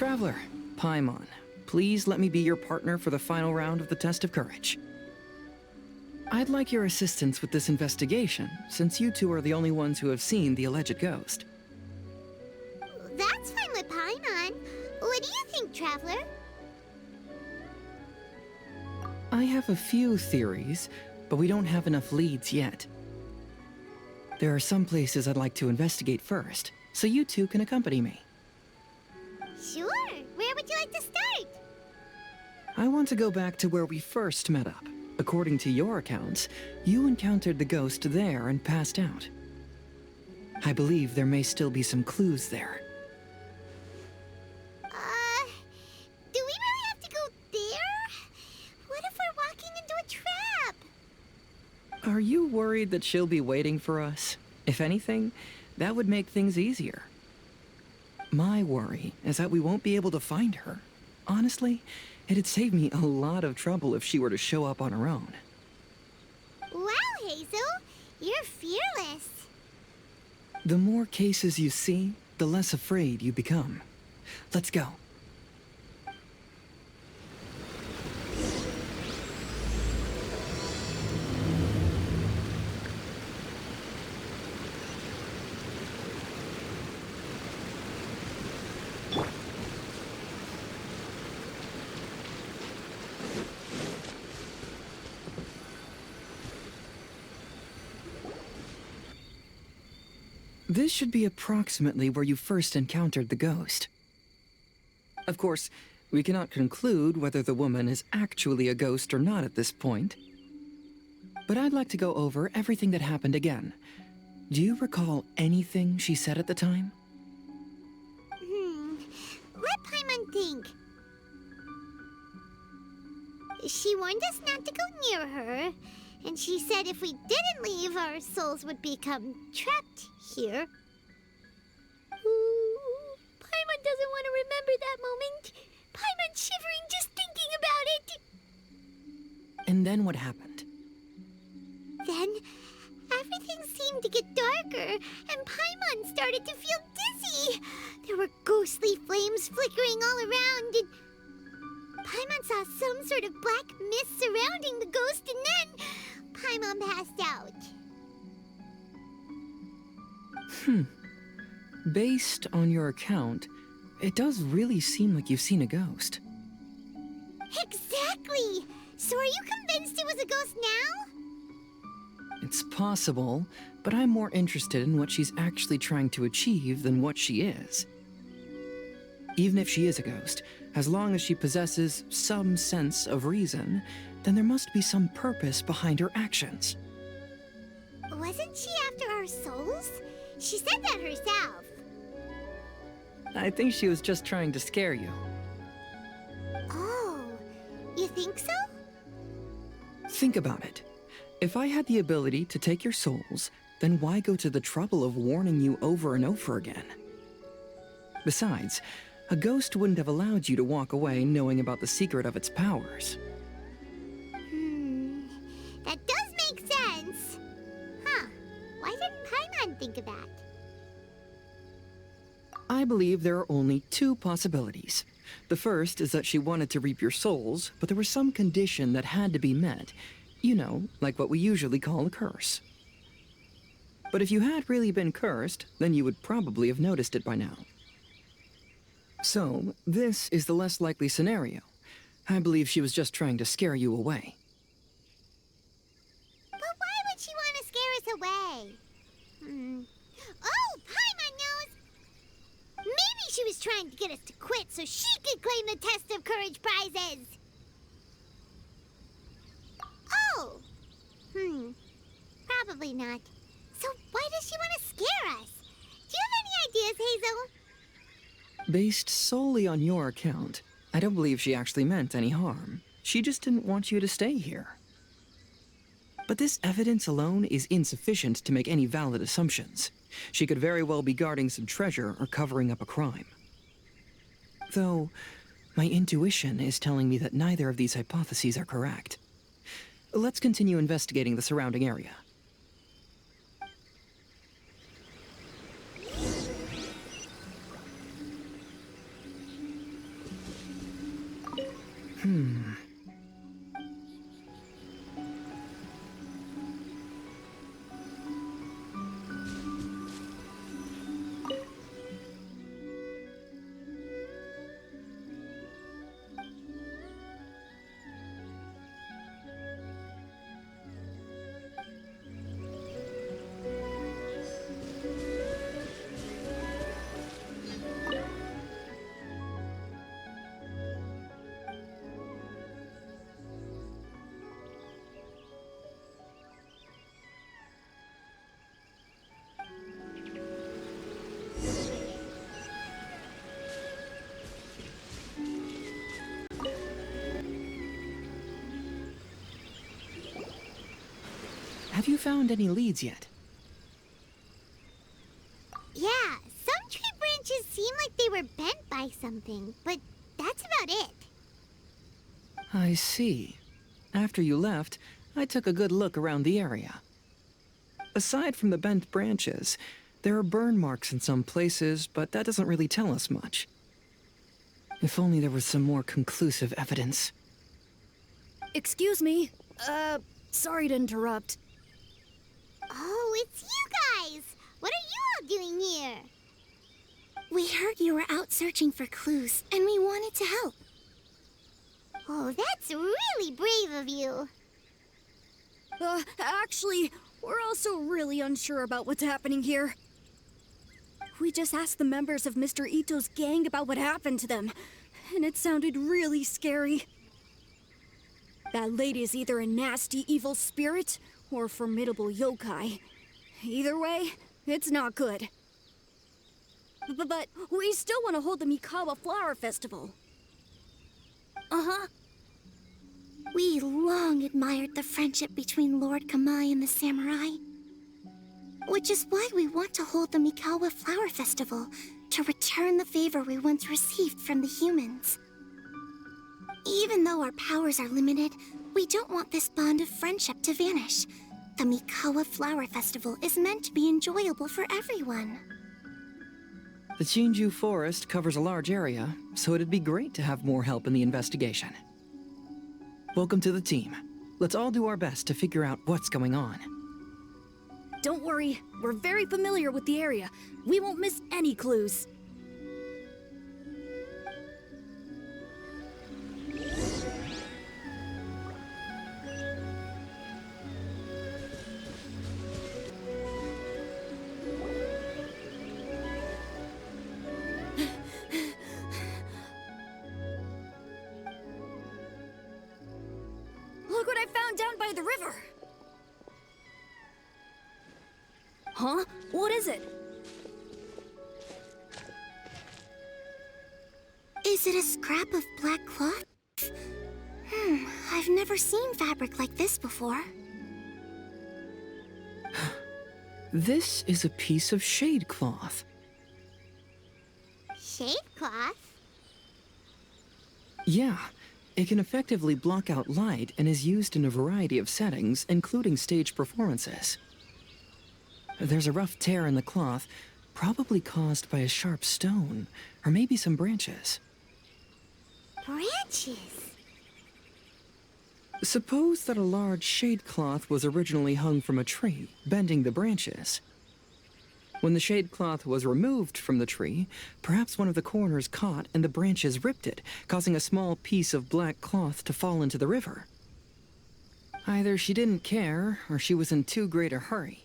Traveler, Paimon, please let me be your partner for the final round of the test of courage. I'd like your assistance with this investigation, since you two are the only ones who have seen the alleged ghost. That's fine with Paimon. What do you think, Traveler? I have a few theories, but we don't have enough leads yet. There are some places I'd like to investigate first, so you two can accompany me. Sure. Where would you like to start? I want to go back to where we first met up. According to your accounts, you encountered the ghost there and passed out. I believe there may still be some clues there. Do we really have to go there? What if we're walking into a trap? Are you worried that she'll be waiting for us? If anything, that would make things easier. My worry is that we won't be able to find her. Honestly, it'd save me a lot of trouble if she were to show up on her own. Wow, Heizou, you're fearless. The more cases you see, the less afraid you become. Let's go. This should be approximately where you first encountered the ghost. Of course, we cannot conclude whether the woman is actually a ghost or not at this point. But I'd like to go over everything that happened again. Do you recall anything she said at the time? Let Paimon think. She warned us not to go near her, and she said if we didn't leave, our souls would become trapped here. Ooh, Paimon doesn't want to remember that moment. Paimon's shivering just thinking about it. And then what happened? Then, everything seemed to get darker, and Paimon started to feel dizzy. There were ghostly flames flickering all around, and Paimon saw some sort of black mist surrounding the ghost, and then Paimon passed out. Based on your account, it does really seem like you've seen a ghost. Exactly! So are you convinced it was a ghost now? It's possible, but I'm more interested in what she's actually trying to achieve than what she is. Even if she is a ghost, as long as she possesses some sense of reason, then there must be some purpose behind her actions. Wasn't she after our souls? She said that herself. I think she was just trying to scare you. Oh, you think so? Think about it. If I had the ability to take your souls, then why go to the trouble of warning you over and over again? Besides, a ghost wouldn't have allowed you to walk away knowing about the secret of its powers. That does make sense. Huh, why didn't Paimon think of that? I believe there are only two possibilities. The first is that she wanted to reap your souls, but there was some condition that had to be met. You know, like what we usually call a curse. But if you had really been cursed, then you would probably have noticed it by now. So, this is the less likely scenario. I believe she was just trying to scare you away. But why would she want to scare us away? Oh, Paimon knows! Maybe she was trying to get us to quit so she could claim the Test of Courage prizes! Oh! Probably not. So why does she want to scare us? Do you have any ideas, Heizou? Based solely on your account, I don't believe she actually meant any harm. She just didn't want you to stay here. But this evidence alone is insufficient to make any valid assumptions. She could very well be guarding some treasure or covering up a crime. Though, my intuition is telling me that neither of these hypotheses are correct. Let's continue investigating the surrounding area. Have you found any leads yet? Yeah, some tree branches seem like they were bent by something, but that's about it. I see. After you left, I took a good look around the area. Aside from the bent branches, there are burn marks in some places, but that doesn't really tell us much. If only there was some more conclusive evidence. Excuse me. Sorry to interrupt. Oh, it's you guys! What are you all doing here? We heard you were out searching for clues, and we wanted to help. Oh, that's really brave of you. Actually, we're also really unsure about what's happening here. We just asked the members of Mr. Ito's gang about what happened to them, and it sounded really scary. That lady is either a nasty, evil spirit or a formidable yokai. Either way, it's not good. But we still want to hold the Mikawa Flower Festival. Uh-huh. We long admired the friendship between Lord Kamai and the samurai. Which is why we want to hold the Mikawa Flower Festival, to return the favor we once received from the humans. Even though our powers are limited, we don't want this bond of friendship to vanish. The Mikawa Flower Festival is meant to be enjoyable for everyone. The Chinju Forest covers a large area, so it'd be great to have more help in the investigation. Welcome to the team. Let's all do our best to figure out what's going on. Don't worry, we're very familiar with the area. We won't miss any clues. Look what I found down by the river! Huh? What is it? Is it a scrap of black cloth? I've never seen fabric like this before. This is a piece of shade cloth. Shade cloth? Yeah, it can effectively block out light and is used in a variety of settings, including stage performances. There's a rough tear in the cloth, probably caused by a sharp stone, or maybe some branches. Branches? Suppose that a large shade cloth was originally hung from a tree, bending the branches. When the shade cloth was removed from the tree, perhaps one of the corners caught and the branches ripped it, causing a small piece of black cloth to fall into the river. Either she didn't care, or she was in too great a hurry.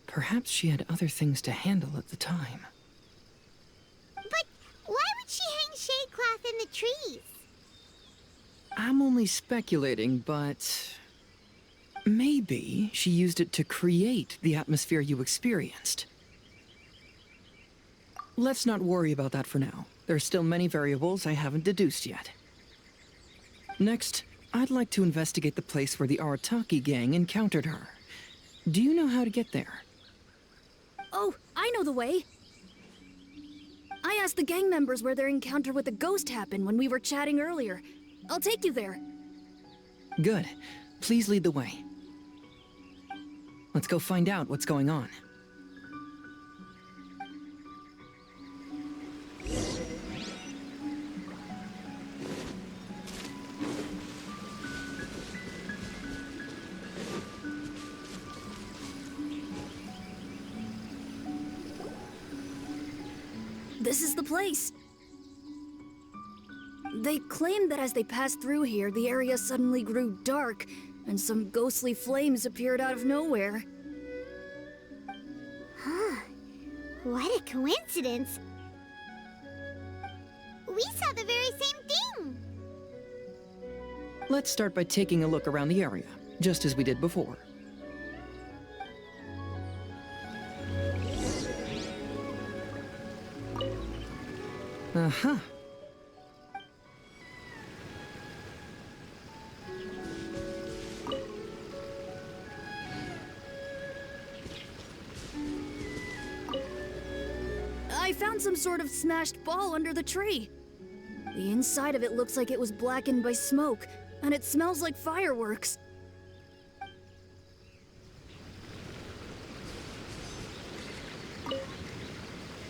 Perhaps she had other things to handle at the time. But why would she hang shade cloth in the trees? I'm only speculating, but maybe she used it to create the atmosphere you experienced. Let's not worry about that for now. There's still many variables I haven't deduced yet. Next, I'd like to investigate the place where the Arataki gang encountered her. Do you know how to get there? Oh, I know the way. I asked the gang members where their encounter with the ghost happened when we were chatting earlier. I'll take you there. Good. Please lead the way. Let's go find out what's going on. This is the place. They claim that as they passed through here, the area suddenly grew dark, and some ghostly flames appeared out of nowhere. Huh. What a coincidence. We saw the very same thing. Let's start by taking a look around the area, just as we did before. Uh-huh. I found some sort of smashed ball under the tree. The inside of it looks like it was blackened by smoke, and it smells like fireworks.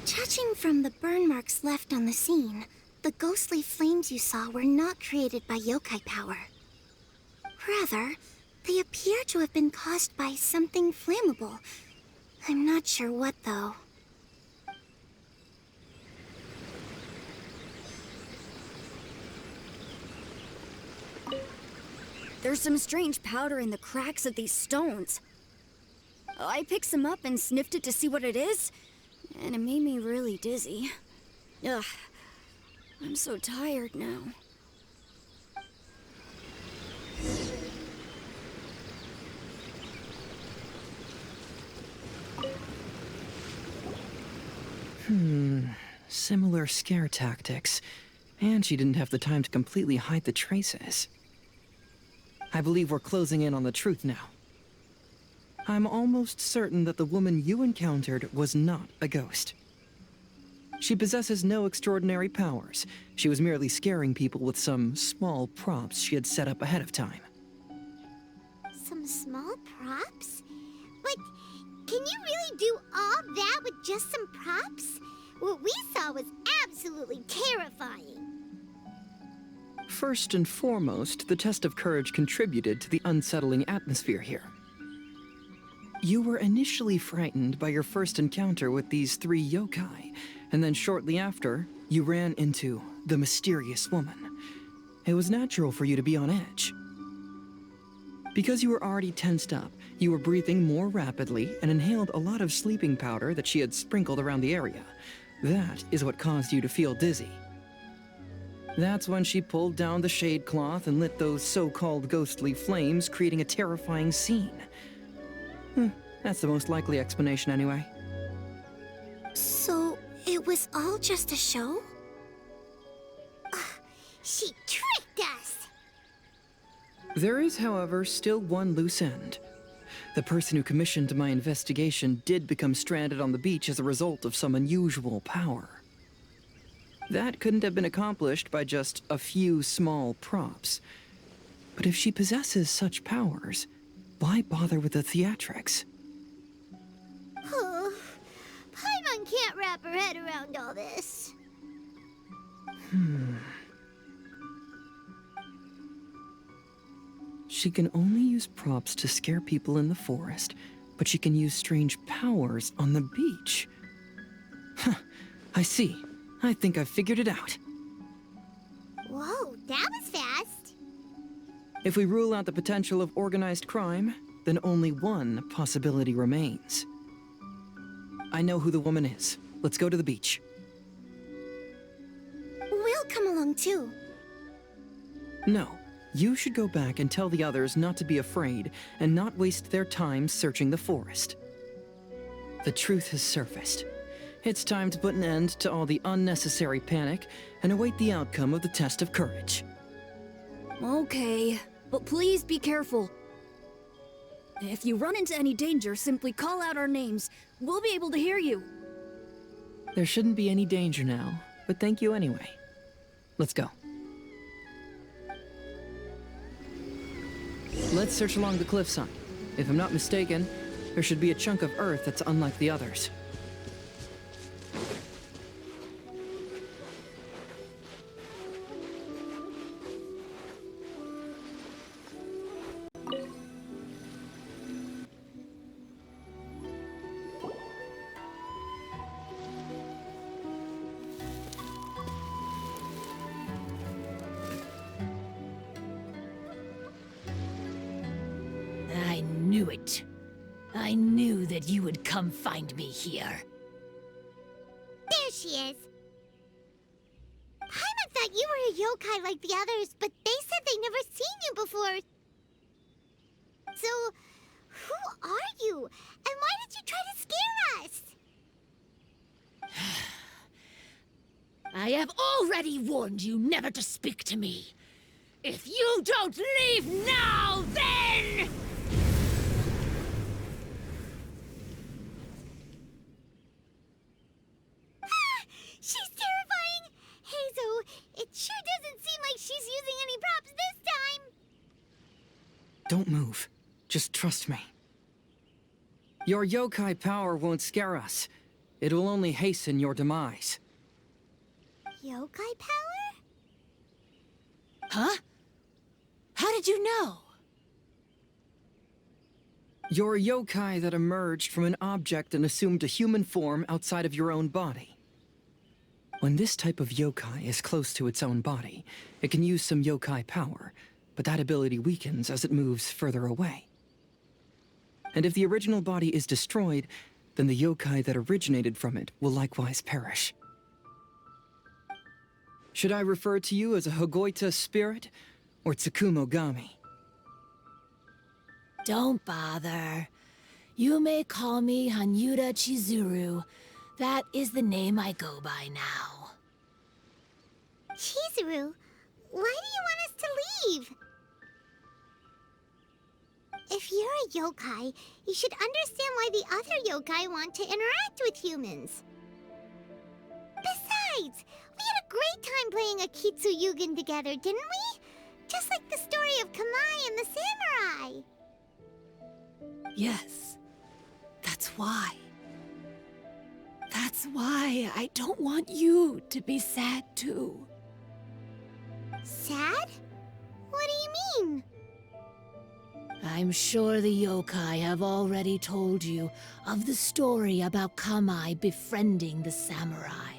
Judging from the burn marks left on the scene, the ghostly flames you saw were not created by yokai power. Rather, they appear to have been caused by something flammable. I'm not sure what, though. There's some strange powder in the cracks of these stones. I picked some up and sniffed it to see what it is, and it made me really dizzy. Ugh, I'm so tired now. Similar scare tactics. And she didn't have the time to completely hide the traces. I believe we're closing in on the truth now. I'm almost certain that the woman you encountered was not a ghost. She possesses no extraordinary powers. She was merely scaring people with some small props she had set up ahead of time. Some small props? But can you really do all that with just some props? What we saw was absolutely terrifying. First and foremost, the test of courage contributed to the unsettling atmosphere here. You were initially frightened by your first encounter with these 3 yokai, and then shortly after, you ran into the mysterious woman. It was natural for you to be on edge. Because you were already tensed up, you were breathing more rapidly and inhaled a lot of sleeping powder that she had sprinkled around the area. That is what caused you to feel dizzy. That's when she pulled down the shade cloth and lit those so-called ghostly flames, creating a terrifying scene. That's the most likely explanation anyway. So, it was all just a show? She tricked us! There is, however, still one loose end. The person who commissioned my investigation did become stranded on the beach as a result of some unusual power. That couldn't have been accomplished by just a few small props. But if she possesses such powers, why bother with the theatrics? Oh, Paimon can't wrap her head around all this. She can only use props to scare people in the forest, but she can use strange powers on the beach. Huh, I see. I think I've figured it out. Whoa, that was fast. If we rule out the potential of organized crime, then only one possibility remains. I know who the woman is. Let's go to the beach. We'll come along too. No, you should go back and tell the others not to be afraid and not waste their time searching the forest. The truth has surfaced. It's time to put an end to all the unnecessary panic and await the outcome of the test of courage. Okay, but please be careful. If you run into any danger, simply call out our names. We'll be able to hear you. There shouldn't be any danger now, but thank you anyway. Let's go. Let's search along the cliffside. If I'm not mistaken, there should be a chunk of earth that's unlike the others. knew it. I knew that you would come find me here. There she is. Paimon thought you were a yokai like the others, but they said they never seen you before. So, who are you? And why did you try to scare us? I have already warned you never to speak to me. If you don't leave now, then... She's terrifying! Heizou, it sure doesn't seem like she's using any props this time! Don't move. Just trust me. Your yokai power won't scare us. It will only hasten your demise. Yokai power? Huh? How did you know? You're a yokai that emerged from an object and assumed a human form outside of your own body. When this type of yokai is close to its own body, it can use some yokai power, but that ability weakens as it moves further away. And if the original body is destroyed, then the yokai that originated from it will likewise perish. Should I refer to you as a Hagoita spirit, or Tsukumogami? Don't bother. You may call me Hanyuda Chizuru. That is the name I go by now. Chizuru, why do you want us to leave? If you're a yokai, you should understand why the other yokai want to interact with humans. Besides, we had a great time playing Akitsu Yugen together, didn't we? Just like the story of Kamai and the samurai. Yes, that's why. That's why I don't want you to be sad too. Sad? What do you mean? I'm sure the yokai have already told you of the story about Kamai befriending the samurai.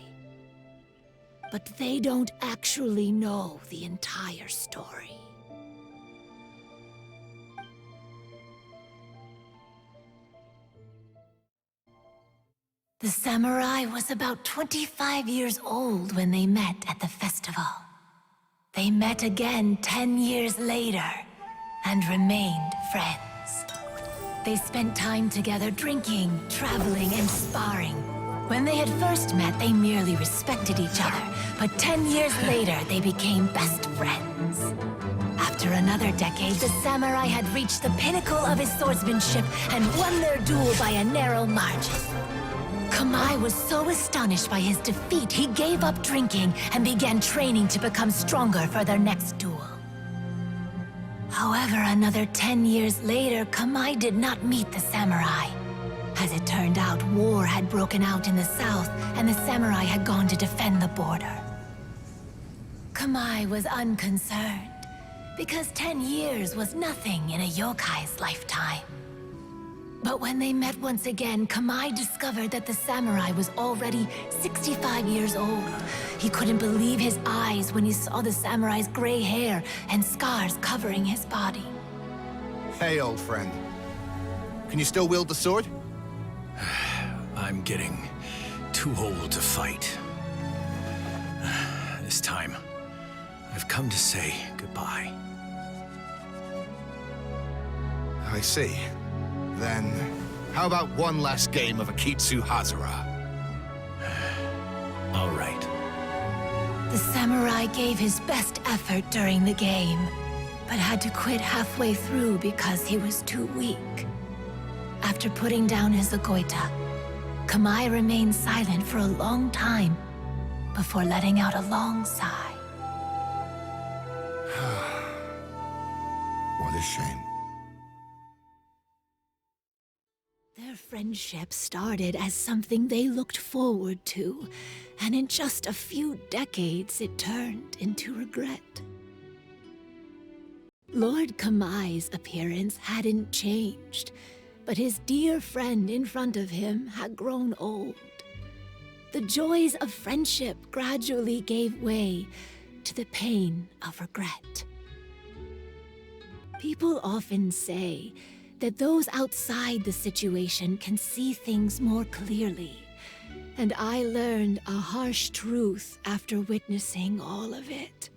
But they don't actually know the entire story. The samurai was about 25 years old when they met at the festival. They met again 10 years later and remained friends. They spent time together drinking, traveling, and sparring. When they had first met, they merely respected each other, but 10 years later, they became best friends. After another decade, the samurai had reached the pinnacle of his swordsmanship and won their duel by a narrow margin. Kamai was so astonished by his defeat, he gave up drinking and began training to become stronger for their next duel. However, another 10 years later, Kamai did not meet the samurai. As it turned out, war had broken out in the south, and the samurai had gone to defend the border. Kamai was unconcerned, because 10 years was nothing in a yokai's lifetime. But when they met once again, Kamai discovered that the samurai was already 65 years old. He couldn't believe his eyes when he saw the samurai's gray hair and scars covering his body. Hey, old friend. Can you still wield the sword? I'm getting too old to fight. This time, I've come to say goodbye. I see. Then, how about one last game of Akitsu Hazara? All right. The samurai gave his best effort during the game, but had to quit halfway through because he was too weak. After putting down his Agoita, Kamai remained silent for a long time before letting out a long sigh. What a shame. Their friendship started as something they looked forward to, and in just a few decades it turned into regret. Lord Kamai's appearance hadn't changed, but his dear friend in front of him had grown old. The joys of friendship gradually gave way to the pain of regret. People often say that those outside the situation can see things more clearly. And I learned a harsh truth after witnessing all of it.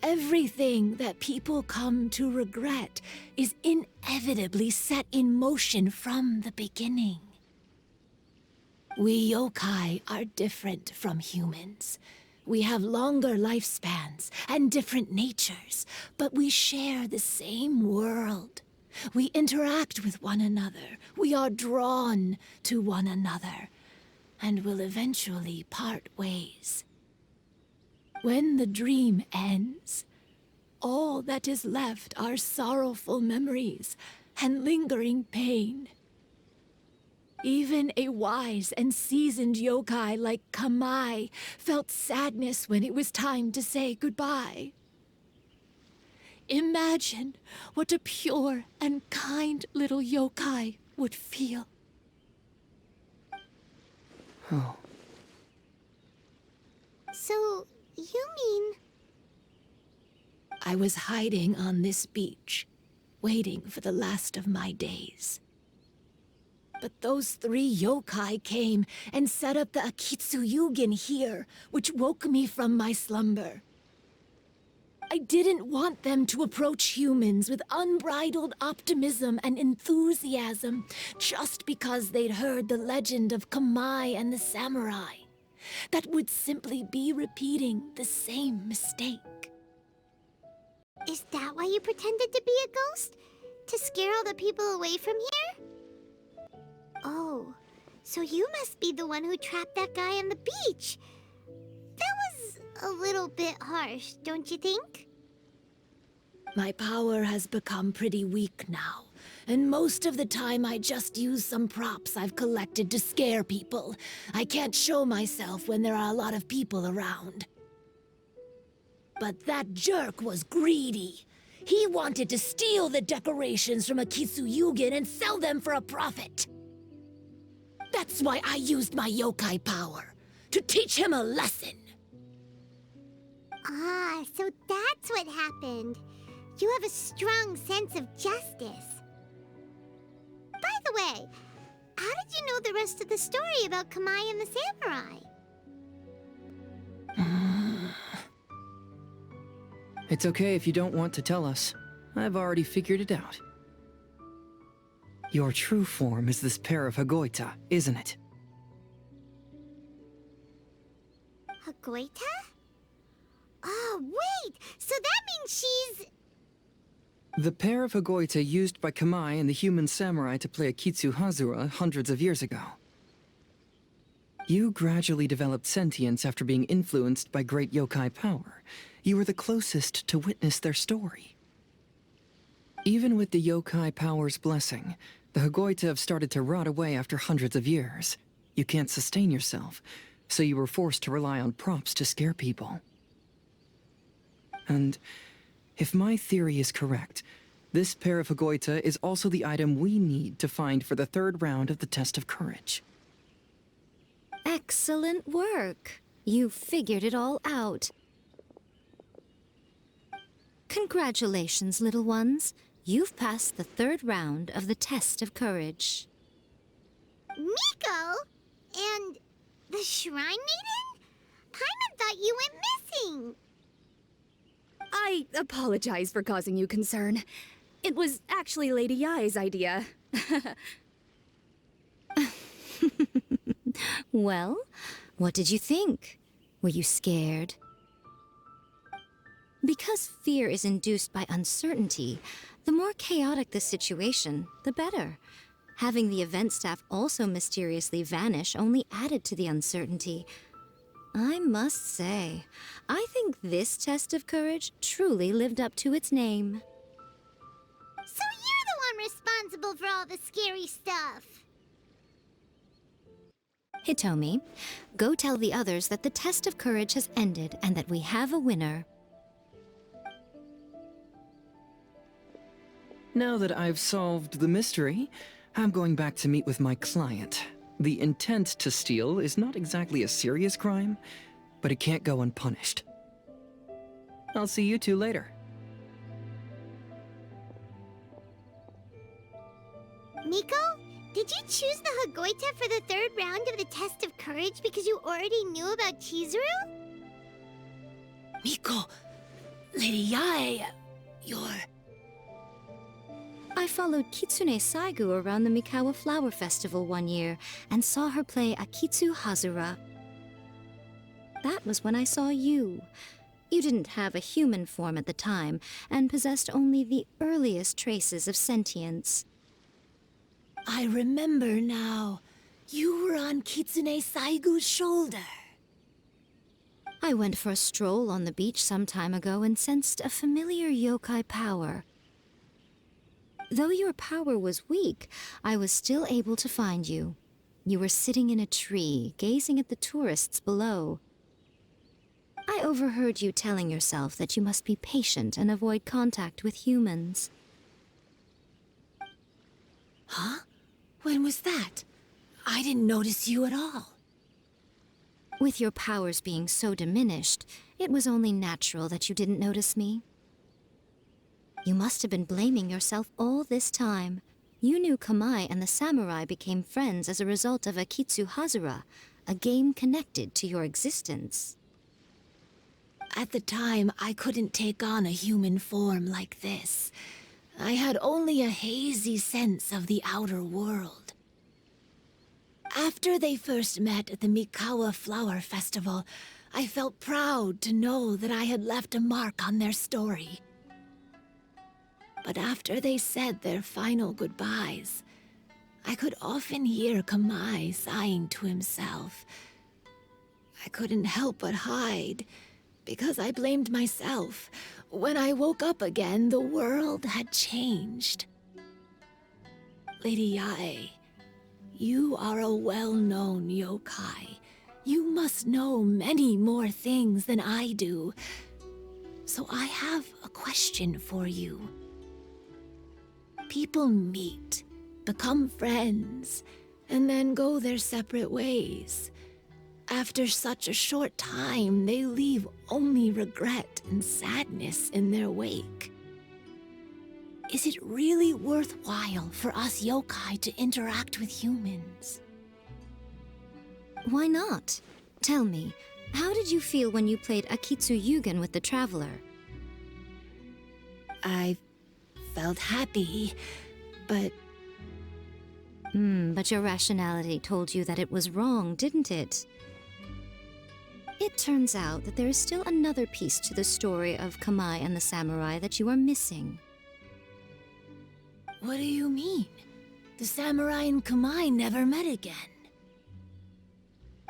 Everything that people come to regret is inevitably set in motion from the beginning. We yokai are different from humans. We have longer lifespans and different natures, but we share the same world. We interact with one another. We are drawn to one another, and will eventually part ways. When the dream ends, all that is left are sorrowful memories and lingering pain. Even a wise and seasoned yokai like Kamai felt sadness when it was time to say goodbye. Imagine what a pure and kind little yokai would feel. Oh. So, you mean... I was hiding on this beach, waiting for the last of my days. But those 3 yokai came and set up the Akitsu here, which woke me from my slumber. I didn't want them to approach humans with unbridled optimism and enthusiasm just because they'd heard the legend of Kamai and the samurai. That would simply be repeating the same mistake. Is that why you pretended to be a ghost? To scare all the people away from here? Oh, so you must be the one who trapped that guy on the beach. That was a little bit harsh, don't you think? My power has become pretty weak now, and most of the time I just use some props I've collected to scare people. I can't show myself when there are a lot of people around. But that jerk was greedy. He wanted to steal the decorations from Akitsu and sell them for a profit. That's why I used my yokai power, to teach him a lesson. Ah, so that's what happened. You have a strong sense of justice. By the way, how did you know the rest of the story about Kamai and the samurai? It's okay if you don't want to tell us. I've already figured it out. Your true form is this pair of Hagoita, isn't it? Hagoita? Oh, wait! So that means she's... The pair of Hagoita used by Kamai and the human samurai to play Akitsu Hazura hundreds of years ago. You gradually developed sentience after being influenced by great yokai power. You were the closest to witness their story. Even with the yokai power's blessing, the Hagoita have started to rot away after hundreds of years. You can't sustain yourself, so you were forced to rely on props to scare people. And if my theory is correct, this pair of Hagoita is also the item we need to find for the 3rd round of the test of courage. Excellent work. You figured it all out. Congratulations, little ones. You've passed the 3rd round of the test of courage. Miko? And the Shrine Maiden? Paimon thought you went missing. I apologize for causing you concern. It was actually Lady Yai's idea. Well, what did you think? Were you scared? Because fear is induced by uncertainty, the more chaotic the situation, the better. Having the event staff also mysteriously vanish only added to the uncertainty. I must say, I think this test of courage truly lived up to its name. So you're the one responsible for all the scary stuff. Hitomi, go tell the others that the test of courage has ended and that we have a winner. Now that I've solved the mystery, I'm going back to meet with my client. The intent to steal is not exactly a serious crime, but it can't go unpunished. I'll see you two later. Miko, did you choose the Hagoita for the third round of the test of courage because you already knew about Chizuru? Miko, Lady Yae, you're... I followed Kitsune Saigu around the Mikawa Flower Festival one year and saw her play Akitsu Hazura. That was when I saw you. You didn't have a human form at the time and possessed only the earliest traces of sentience. I remember now. You were on Kitsune Saigu's shoulder. I went for a stroll on the beach some time ago and sensed a familiar yokai power. Though your power was weak, I was still able to find you. You were sitting in a tree, gazing at the tourists below. I overheard you telling yourself that you must be patient and avoid contact with humans. Huh? When was that? I didn't notice you at all. With your powers being so diminished, it was only natural that you didn't notice me. You must have been blaming yourself all this time. You knew Kamai and the samurai became friends as a result of Akitsu Hazura, a game connected to your existence. At the time, I couldn't take on a human form like this. I had only a hazy sense of the outer world. After they first met at the Mikawa Flower Festival, I felt proud to know that I had left a mark on their story. But after they said their final goodbyes, I could often hear Kamai sighing to himself. I couldn't help but hide, because I blamed myself. When I woke up again, the world had changed. Lady Yae, you are a well-known yokai. You must know many more things than I do. So I have a question for you. People meet, become friends, and then go their separate ways. After such a short time, they leave only regret and sadness in their wake. Is it really worthwhile for us yokai to interact with humans? Why not? Tell me, how did you feel when you played Akitsu Yugen with the Traveler? I felt happy, but... But your rationality told you that it was wrong, didn't it? It turns out that there is still another piece to the story of Kamai and the samurai that you are missing. What do you mean? The samurai and Kamai never met again.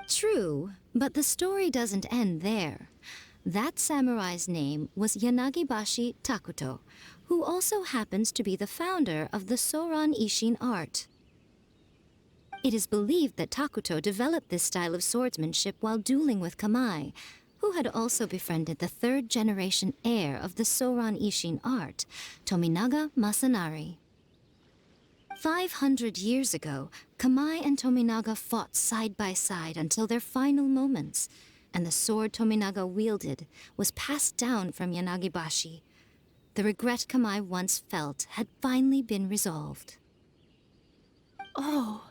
True, but the story doesn't end there. That samurai's name was Yanagibashi Takuto, who also happens to be the founder of the Soran Ishin art. It is believed that Takuto developed this style of swordsmanship while dueling with Kamai, who had also befriended the third-generation heir of the Soran Ishin art, Tominaga Masanari. 500 years ago, Kamai and Tominaga fought side by side until their final moments, and the sword Tominaga wielded was passed down from Yanagibashi. The regret Kamai once felt had finally been resolved. Oh.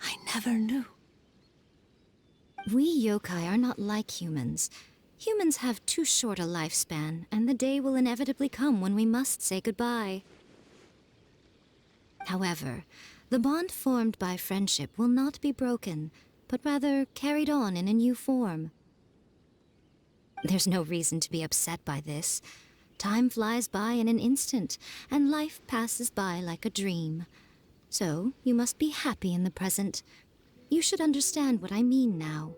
I never knew. We yokai are not like humans. Humans have too short a lifespan, and the day will inevitably come when we must say goodbye. However, the bond formed by friendship will not be broken, but rather carried on in a new form. There's no reason to be upset by this. Time flies by in an instant, and life passes by like a dream. So, you must be happy in the present. You should understand what I mean now.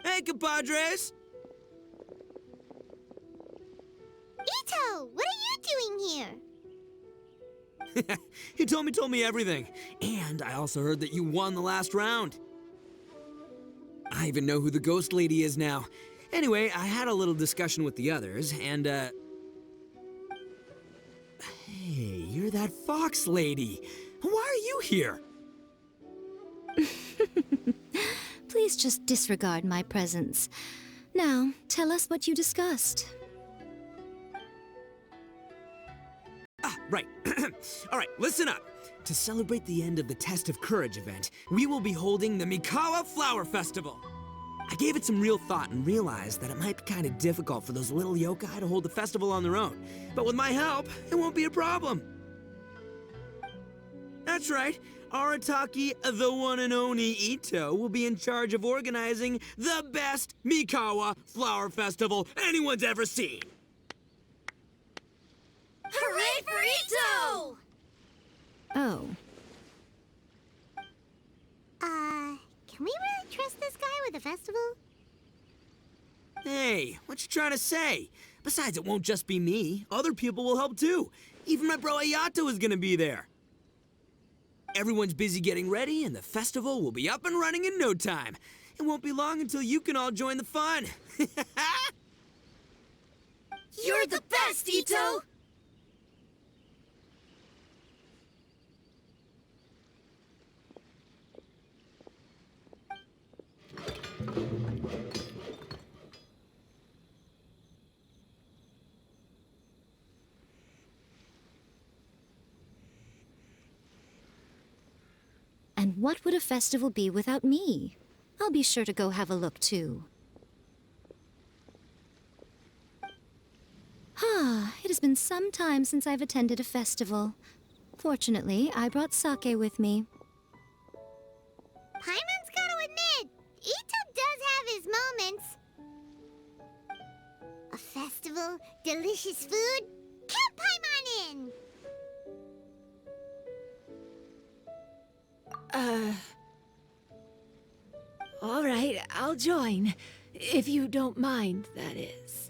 Hey, compadres! Ito, what are you doing here? Hitomi told me everything. And I also heard that you won the last round. I even know who the ghost lady is now. Anyway, I had a little discussion with the others, and, Hey, you're that fox lady. Why are you here? Please just disregard my presence. Now, tell us what you discussed. Right. All right, listen up. To celebrate the end of the Test of Courage event, we will be holding the Mikawa Flower Festival. I gave it some real thought and realized that it might be kind of difficult for those little yokai to hold the festival on their own. But with my help, it won't be a problem. That's right. Arataki, the one and only Ito, will be in charge of organizing the best Mikawa Flower Festival anyone's ever seen. Hooray for Ito! Oh. Can we really trust this guy with the festival? Hey, what you trying to say? Besides, it won't just be me. Other people will help too. Even my bro Ayato is gonna be there. Everyone's busy getting ready, and the festival will be up and running in no time. It won't be long until you can all join the fun. You're the best, Ito! And what would a festival be without me? I'll be sure to go have a look, too. It has been some time since I've attended a festival. Fortunately, I brought sake with me. Paimon's gotta admit, Ito does have his moments. A festival, delicious food, count Paimon in! All right, I'll join. If you don't mind, that is.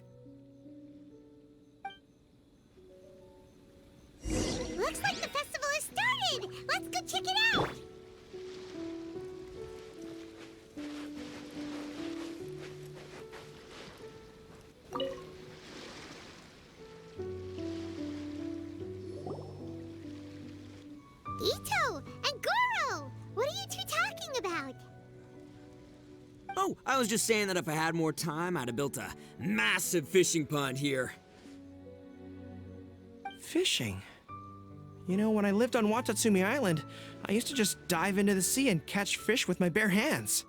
Looks like the festival has started! Let's go check it out! Ito and Gorou! What are you two talking about? Oh, I was just saying that if I had more time, I'd have built a massive fishing pond here. Fishing? You know, when I lived on Watatsumi Island, I used to just dive into the sea and catch fish with my bare hands.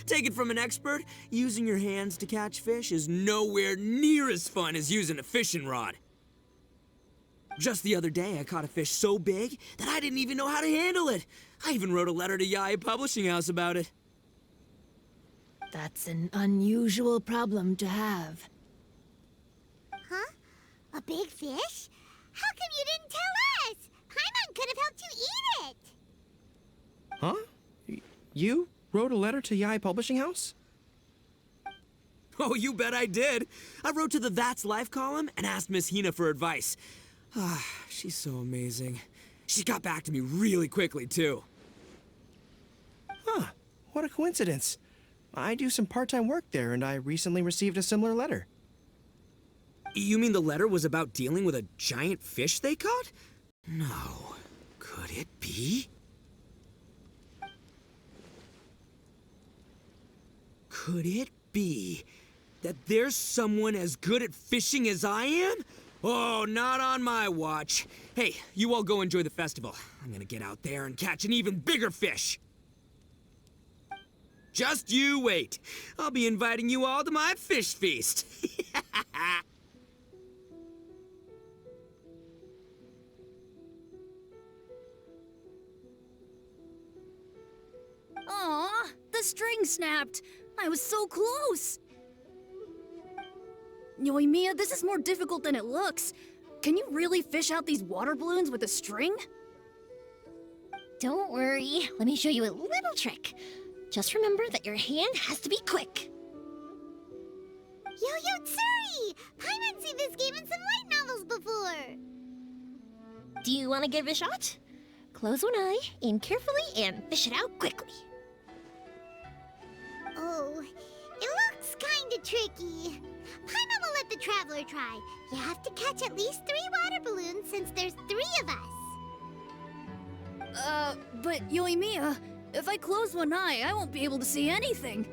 Take it from an expert, using your hands to catch fish is nowhere near as fun as using a fishing rod. Just the other day, I caught a fish so big that I didn't even know how to handle it. I even wrote a letter to Yae Publishing House about it. That's an unusual problem to have. Huh? A big fish? How come you didn't tell us? Paimon could have helped you eat it! Huh? You wrote a letter to Yae Publishing House? Oh, you bet I did. I wrote to the That's Life column and asked Miss Hina for advice. She's so amazing. She got back to me really quickly, too. Huh. What a coincidence. I do some part-time work there, and I recently received a similar letter. You mean the letter was about dealing with a giant fish they caught? No. Could it be? Could it be that there's someone as good at fishing as I am? Oh, not on my watch. Hey, you all go enjoy the festival. I'm gonna get out there and catch an even bigger fish. Just you wait. I'll be inviting you all to my fish feast. Aw, the string snapped. I was so close. Yoimiya, this is more difficult than it looks. Can you really fish out these water balloons with a string? Don't worry, let me show you a little trick. Just remember that your hand has to be quick. Yo-Yo Tsuri! Paimon's seen this game in some light novels before. Do you want to give it a shot? Close one eye, aim carefully, and fish it out quickly. Oh, it looks kinda tricky. Paimon will let the traveler try. You have to catch at least 3 water balloons since there's 3 of us. But Yoimiya, if I close one eye, I won't be able to see anything.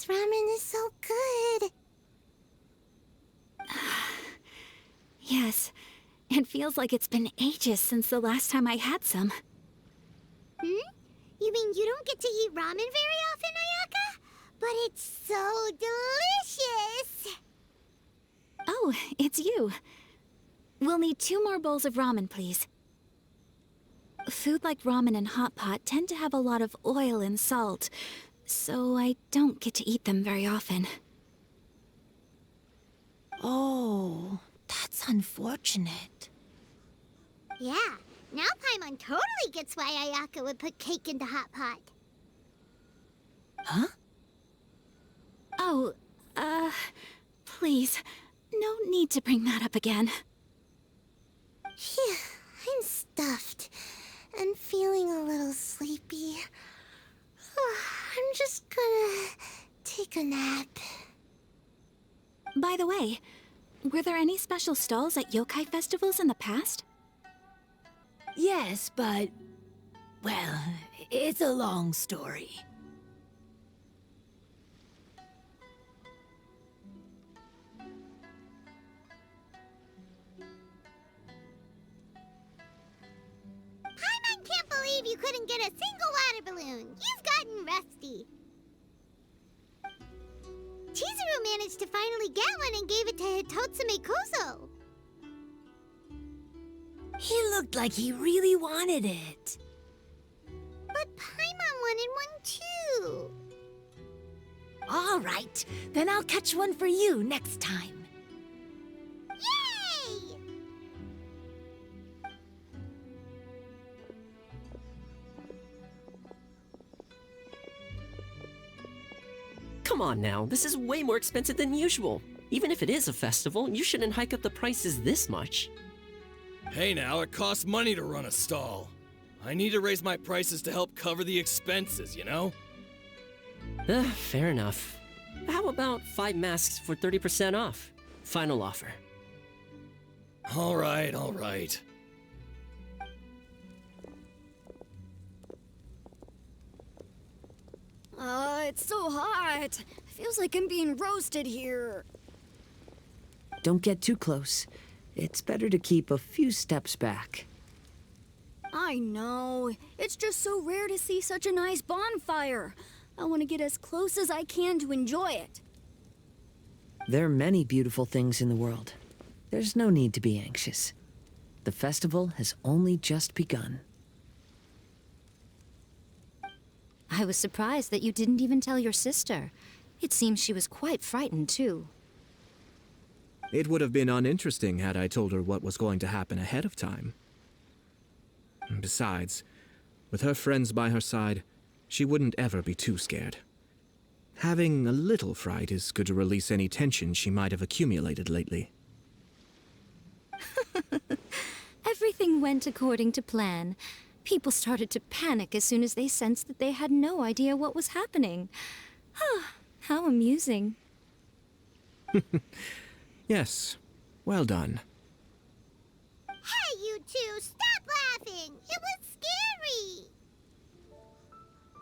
This ramen is so good. Yes, it feels like it's been ages since the last time I had some. Hmm? You mean you don't get to eat ramen very often, Ayaka? But it's so delicious! Oh, it's you. We'll need 2 more bowls of ramen, please. Food like ramen and hot pot tend to have a lot of oil and salt, so I don't get to eat them very often. Oh, that's unfortunate. Yeah, now Paimon totally gets why Ayaka would put cake in the hot pot. Huh? Oh, please, no need to bring that up again. Phew, I'm stuffed and feeling a little sleepy. I'm just gonna take a nap. By the way, were there any special stalls at yokai festivals in the past? Yes, but... well, it's a long story. Paimon can't believe you couldn't get a single water balloon. You've gotten rusty. Chizuru managed to finally get one and gave it to Hitotsume Kozo. He looked like he really wanted it. But Paimon wanted one too. All right, then I'll catch one for you next time. Yay! Come on now, this is way more expensive than usual. Even if it is a festival, you shouldn't hike up the prices this much. Hey now, it costs money to run a stall. I need to raise my prices to help cover the expenses, you know? Fair enough. How about 5 masks for 30% off? Final offer. All right, all right. It's so hot. Feels like I'm being roasted here. Don't get too close. It's better to keep a few steps back. I know. It's just so rare to see such a nice bonfire. I want to get as close as I can to enjoy it. There are many beautiful things in the world. There's no need to be anxious. The festival has only just begun. I was surprised that you didn't even tell your sister. It seems she was quite frightened, too. It would have been uninteresting had I told her what was going to happen ahead of time. Besides, with her friends by her side, she wouldn't ever be too scared. Having a little fright is good to release any tension she might have accumulated lately. Everything went according to plan. People started to panic as soon as they sensed that they had no idea what was happening. How amusing. Yes, well done. Hey, you two, stop laughing! It was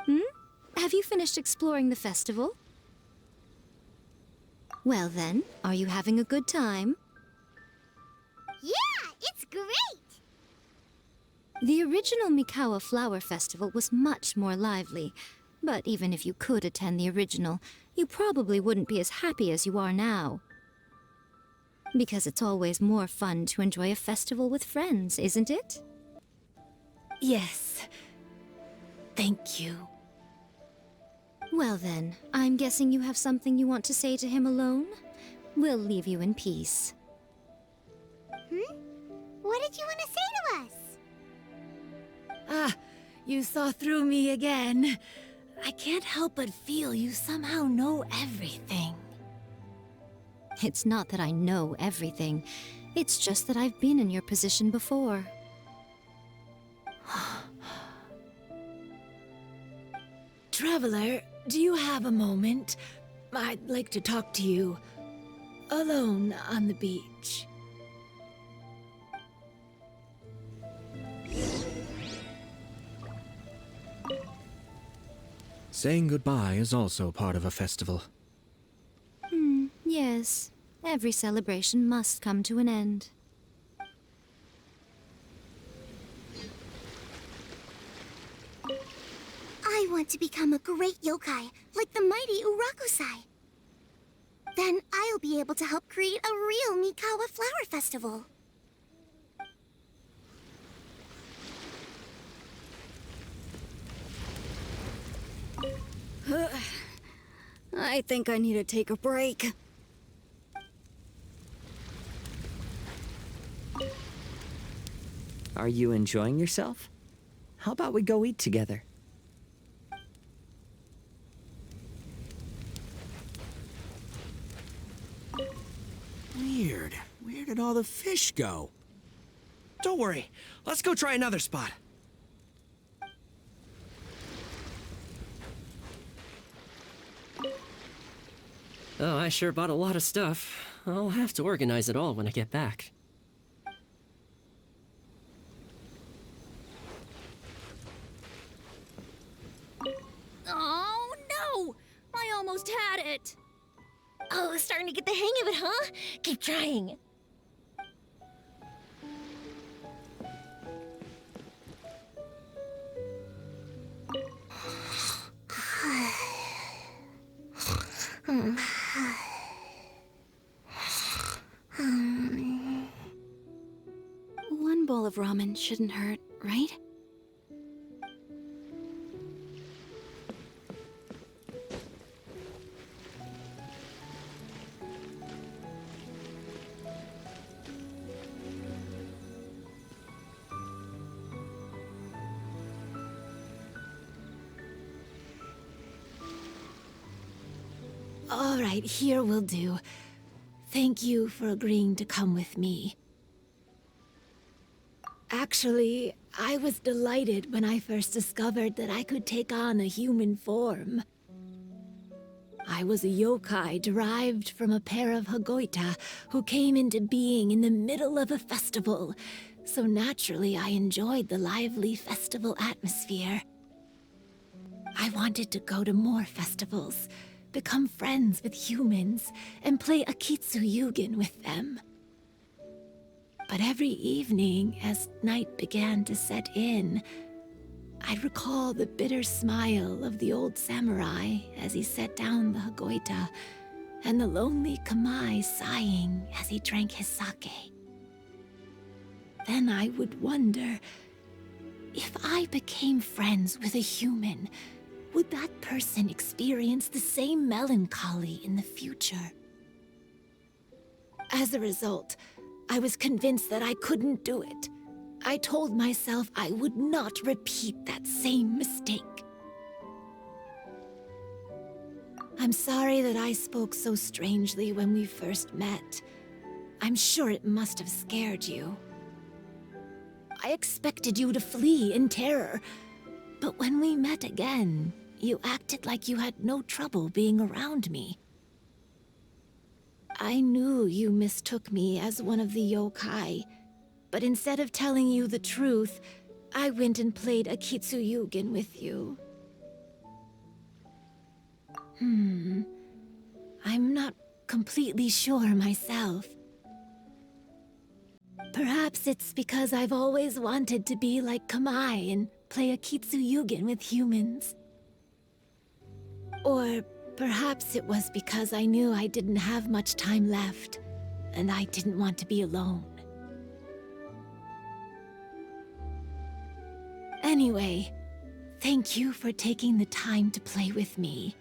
scary! Have you finished exploring the festival? Well then, are you having a good time? Yeah, it's great! The original Mikawa Flower Festival was much more lively, but even if you could attend the original, you probably wouldn't be as happy as you are now. Because it's always more fun to enjoy a festival with friends, isn't it? Yes. Thank you. Well then, I'm guessing you have something you want to say to him alone? We'll leave you in peace. What did you want to say to us? Ah, you saw through me again. I can't help but feel you somehow know everything. It's not that I know everything. It's just that I've been in your position before. Traveler, do you have a moment? I'd like to talk to you. Alone on the beach. Saying goodbye is also part of a festival. Yes. Every celebration must come to an end. I want to become a great yokai, like the mighty Urakusai. Then I'll be able to help create a real Mikawa flower festival. I think I need to take a break. Are you enjoying yourself? How about we go eat together? Weird. Where did all the fish go? Don't worry. Let's go try another spot. Oh, I sure bought a lot of stuff. I'll have to organize it all when I get back. Oh, no! I almost had it! Oh, starting to get the hang of it, huh? Keep trying. One bowl of ramen shouldn't hurt, right? All right, here will do. Thank you for agreeing to come with me. Actually, I was delighted when I first discovered that I could take on a human form. I was a yokai derived from a pair of Hagoita who came into being in the middle of a festival, so naturally I enjoyed the lively festival atmosphere. I wanted to go to more festivals, become friends with humans, and play Akitsu with them. But every evening, as night began to set in, I'd recall the bitter smile of the old samurai as he set down the Hagoita, and the lonely Kamae sighing as he drank his sake. Then I would wonder, if I became friends with a human, would that person experience the same melancholy in the future? As a result, I was convinced that I couldn't do it. I told myself I would not repeat that same mistake. I'm sorry that I spoke so strangely when we first met. I'm sure it must have scared you. I expected you to flee in terror, but when we met again, you acted like you had no trouble being around me. I knew you mistook me as one of the yokai, but instead of telling you the truth, I went and played Akitsu with you. I'm not completely sure myself. Perhaps it's because I've always wanted to be like Kamae and play Akitsu with humans. Or perhaps it was because I knew I didn't have much time left, and I didn't want to be alone. Anyway, thank you for taking the time to play with me.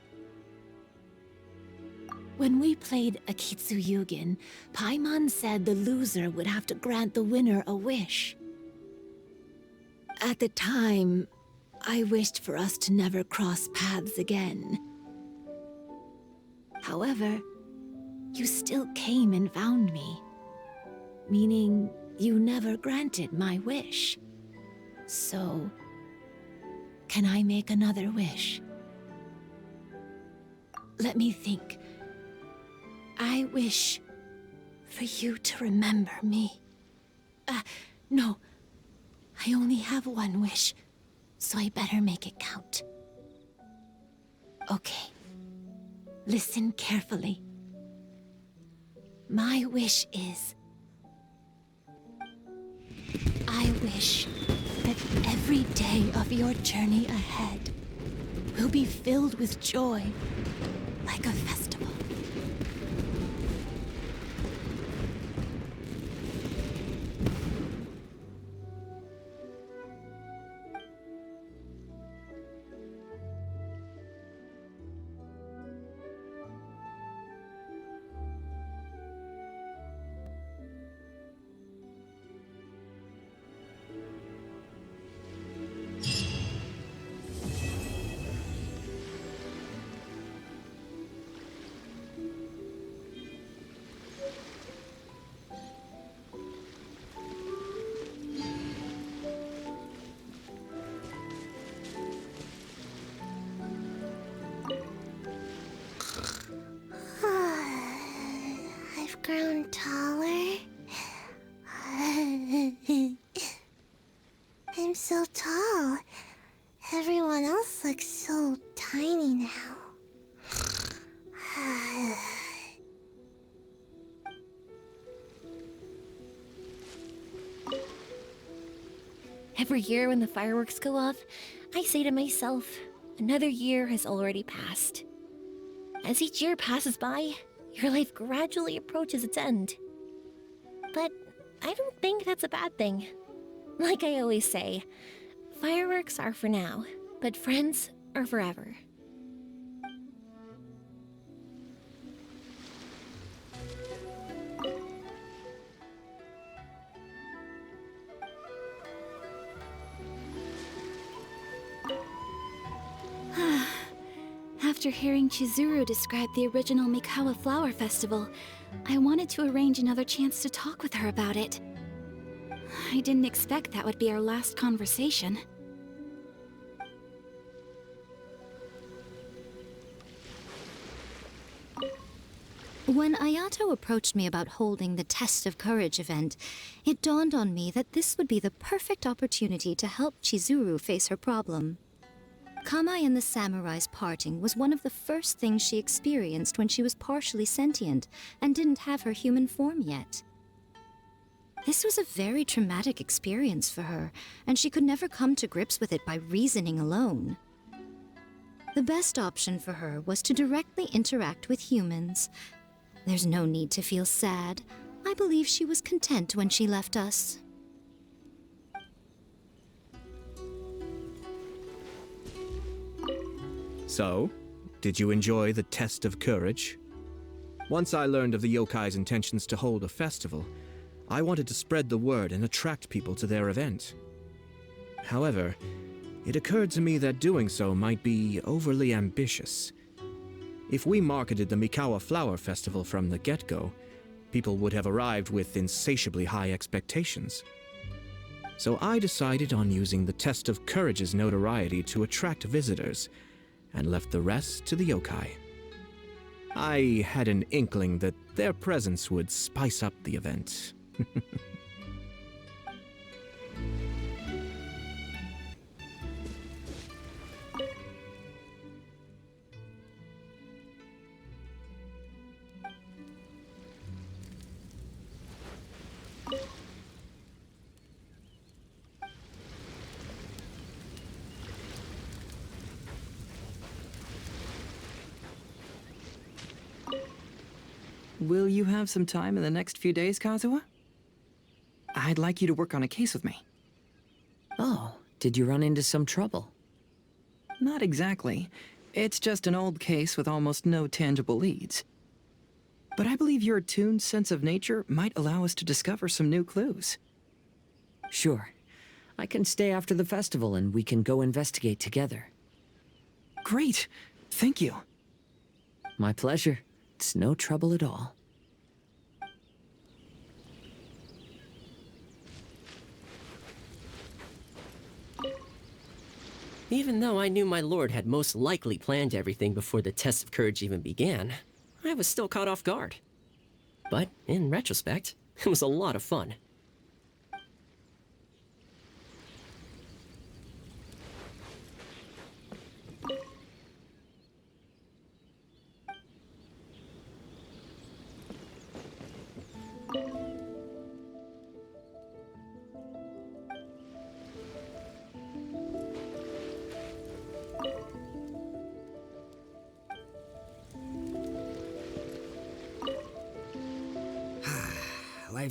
When we played Akitsu Paimon said the loser would have to grant the winner a wish. At the time, I wished for us to never cross paths again. However, you still came and found me, meaning you never granted my wish. So, can I make another wish? Let me think. I wish for you to remember me. No. I only have one wish, so I better make it count. Okay. Listen carefully. My wish is... I wish that every day of your journey ahead will be filled with joy, like a festival. I've grown taller. I'm so tall. Everyone else looks so tiny now. Every year when the fireworks go off, I say to myself, another year has already passed. As each year passes by, your life gradually approaches its end. But I don't think that's a bad thing. Like I always say, fireworks are for now, but friends are forever. After hearing Chizuru describe the original Mikawa Flower Festival, I wanted to arrange another chance to talk with her about it. I didn't expect that would be our last conversation. When Ayato approached me about holding the Test of Courage event, it dawned on me that this would be the perfect opportunity to help Chizuru face her problem. Kamai and the samurai's parting was one of the first things she experienced when she was partially sentient and didn't have her human form yet. This was a very traumatic experience for her, and she could never come to grips with it by reasoning alone. The best option for her was to directly interact with humans. There's no need to feel sad. I believe she was content when she left us. So, did you enjoy the Test of Courage? Once I learned of the Yokai's intentions to hold a festival, I wanted to spread the word and attract people to their event. However, it occurred to me that doing so might be overly ambitious. If we marketed the Mikawa Flower Festival from the get-go, people would have arrived with insatiably high expectations. So I decided on using the Test of Courage's notoriety to attract visitors, and left the rest to the yokai. I had an inkling that their presence would spice up the event. Will you have some time in the next few days, Kazuha? I'd like you to work on a case with me. Oh, did you run into some trouble? Not exactly. It's just an old case with almost no tangible leads. But I believe your attuned sense of nature might allow us to discover some new clues. Sure. I can stay after the festival and we can go investigate together. Great. Thank you. My pleasure. It's no trouble at all. Even though I knew my lord had most likely planned everything before the Test of Courage even began, I was still caught off guard. But in retrospect, it was a lot of fun.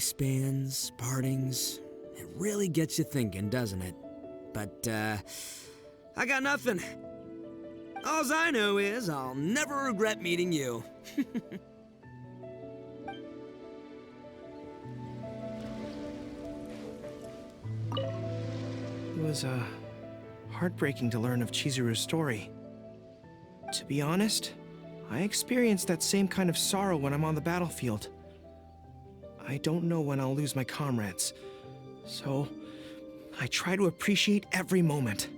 lifespans, partings. It really gets you thinking, doesn't it? But, I got nothing. Alls I know is I'll never regret meeting you. It was, heartbreaking to learn of Chizuru's story. To be honest, I experienced that same kind of sorrow when I'm on the battlefield. I don't know when I'll lose my comrades, so I try to appreciate every moment.